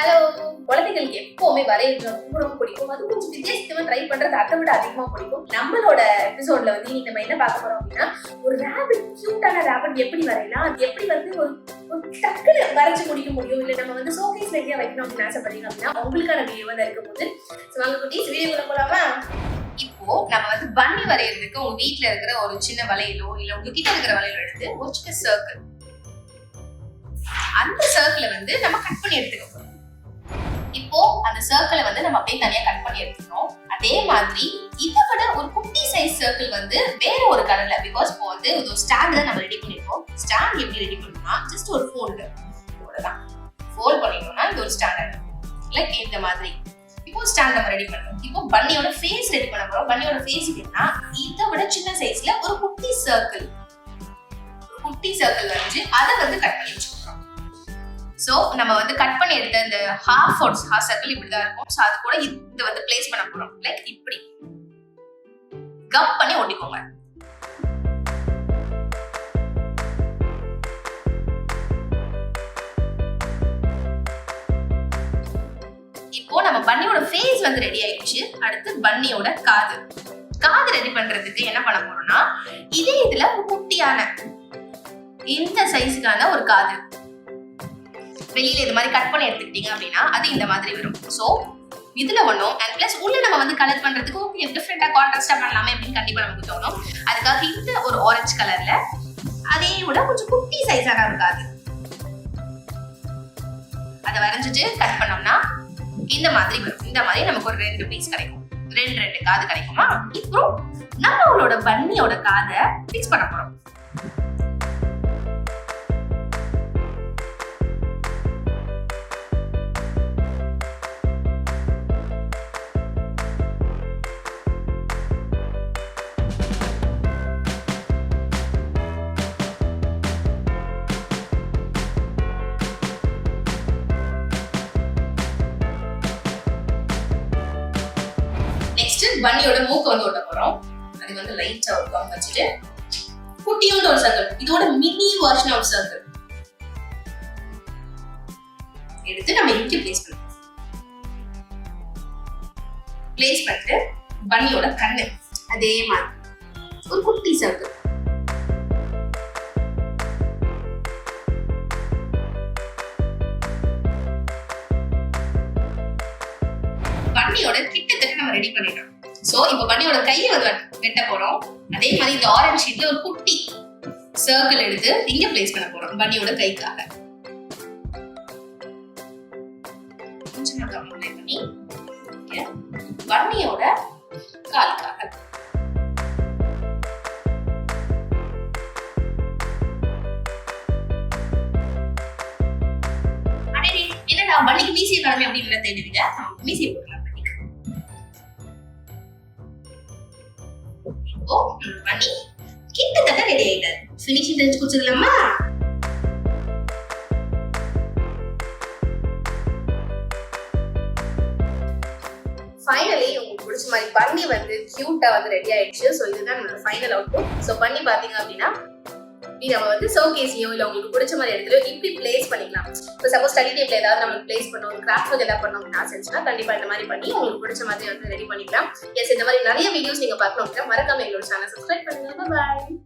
Hello, குழந்தைகளுக்கு எப்பவுமே வரையிறது ரொம்ப பிடிக்கும். அது கொஞ்சம் வித்தியாசமா ட்ரை பண்றது அதை விட அதிகமா பிடிக்கும். நம்மளோட எபிசோட்ல வந்து இன்னைக்கு நம்ம என்ன பார்க்க போறோம் அப்படின்னா, ஒரு ரேபிட், கியூட்டான ரேபிட் எப்படி வரையலாம், அது எப்படி வந்து ஒரு டக்குன்னு வரைச்சு முடிக்க முடியும், இல்ல நம்ம வந்து ஷோகேஸ்ல எங்கேயா வைக்கணும் அப்படின்னு ஆசைப்படுறீங்க அப்படின்னா உங்களுக்கான வீடியோ வந்து இருக்க போது. வாங்க குட்டீஸ், வீடியோக்குள்ள போலாமா? இப்போ நம்ம வந்து பன்னி வரையறதுக்கு உங்க வீட்டுல இருக்கிற ஒரு சின்ன வளையலோ இல்ல உங்க கிட்ட இருக்கிற வளையலோ எடுத்து ஒரு சின்ன சர்க்கிள், அந்த சர்க்கிளை வந்து நம்ம கட் பண்ணி எடுத்துக்க போறோம். இப்போ அந்த சர்க்கிளை வந்து நம்ம அப்படியே தனியா கட் பண்ணி எடுத்துக்கணும். அதே மாதிரி இதை விட ஒரு குட்டி சைஸ் சர்க்கிள் வந்து வேற ஒரு கலர்ல, பிகாஸ் இப்போ வந்து ஒரு ஸ்டாண்ட் தான் நம்ம ரெடி பண்ணிருக்கோம். ஸ்டாண்ட் எப்படி ரெடி பண்ணணும்னா ஜஸ்ட் ஒரு ஃபோல்டு, இவ்வளவுதான். ஃபோல்ட் பண்ணிட்டோம்னா இது ஒரு ஸ்டாண்ட் லைக் இந்த மாதிரி. இப்போ ஸ்டாண்ட் நம்ம ரெடி பண்ணோம். இப்போ பன்னியோட ஃபேஸ் ரெடி பண்ண போறோம். பன்னியோட ஃபேஸ் எப்படின்னா இதை விட சின்ன சைஸ்ல ஒரு குட்டி சர்க்கிள் வரைஞ்சு அதை வந்து கட் பண்ணி வச்சுக்கோம். சோ நம்ம வந்து கட் பண்ணி எடுத்த இந்த ஹாஃப் சர்க்கிள் இப்படிதான் இருக்கும். சோ அது கூட இது வந்து பிளேஸ் பண்ண போறோம். லைக் இப்படி கம் பண்ணி ஒட்டிக்கோங்க. இப்போ நம்ம பன்னியோட ஃபேஸ் வந்து ரெடி ஆயிடுச்சு. அடுத்து பன்னியோட காது ரெடி பண்றதுக்கு என்ன பண்ண போறோம்னா, இதே இதுல ஒரு குட்டியான இந்த சைஸுக்கான ஒரு காது வெளியில இது மாதிரி கட் பண்ணி எடுத்துக்கிட்டீங்க அப்படின்னா அது இந்த மாதிரி வரும். சோ இதுல ஒண்ணும் அண்ட் பிளஸ் உள்ள நம்ம வந்து கலர் பண்றதுக்கு ஓகே டிஃப்ரெண்டா கான்ட்ராஸ்டா பண்ணலாமே அப்படின்னு கண்டிப்பா நமக்கு தோணும். அதுக்காக இந்த ஒரு ஆரஞ்சு கலர்ல அதே விட கொஞ்சம் குட்டி சைஸான இருக்காது அதை வரைஞ்சிட்டு கட் பண்ணோம்னா இந்த மாதிரி வரும். இந்த மாதிரி நமக்கு ஒரு 2 பீஸ் கிடைக்கும், 2 காது கிடைக்குமா. இப்போ நம்மளோட பன்னியோட காதை ஃபிக்ஸ் பண்ண போறோம். பன்னியோட மூக்கு வந்து ஒட்ட போறோம். அது வந்து லைட்டா ஒரு கம் வச்சுட்டு குட்டியோட ஒரு சர்க்கிள், இதோட மினி வெர்ஷன் ஆஃப் சர்க்கிள் எடுத்து நம்ம இங்க பிளேஸ் பண்ணிட்டு பன்னியோட கண்ணு அதே மாதிரி ஒரு குட்டி சர்க்கிள். பன்னியோட கிட்டத்தட்ட நம்ம ரெடி பண்ணிட்டோம். சோ இப்போ பன்னியோட கையை வந்து வெட்ட போறோம். அதே மாதிரி இந்த ஆரஞ்சு ஷீட்ல ஒரு குட்டி சர்க்கிள் எடுத்து இங்க பிளேஸ் பண்ண போறோம் பன்னியோட கைக்காக. கொஞ்சம் அப்ளை பண்ணி பன்னியோட காலுக்காக. என்னடா பன்னிக்கு மீசிய கடமை அப்படின்னு தேடுவீங்க, மீசிய போடலாம். பன்னி கிட்டத்தட்ட ரெடி ஆயிட்டாரு. ஃபினிஷிங் டச் கொடுத்துடலாமா? ஃபைனலி உங்களுக்கு பிடிச்ச மாதிரி பன்னி வந்து கியூட்டா வந்து ரெடி ஆயிடுச்சு. ஸோ இதுதான் நம்மளோட ஃபைனல் அவுட்புட். ஸோ பன்னி பாத்தீங்க அப்படின்னா நம்ம வந்து ஷோகேஸ்லயோ இல்ல உங்களுக்கு பிடிச்ச மாதிரி இடத்துல இப்படி பிளேஸ் பண்ணிக்கலாம். இப்போ சப்போஸ் ஸ்டடி டேபிள்ல ஏதாவது நம்ம பிளேஸ் பண்ணோம், கிராஃப்ட் ஒர்க் ஏதாவது பண்ணோம் அப்படின்னு ஆசைச்சுன்னா கண்டிப்பா இந்த மாதிரி பண்ணி உங்களுக்கு பிடிச்ச மாதிரி வந்து ரெடி பண்ணிக்கலாம். எஸ், இந்த மாதிரி நிறைய வீடியோஸ் நீங்க பார்க்கணும் அப்படின்னா மறக்காம எங்களோட சேனல் சப்ஸ்கிரைப் பண்ணுங்க. பாய்.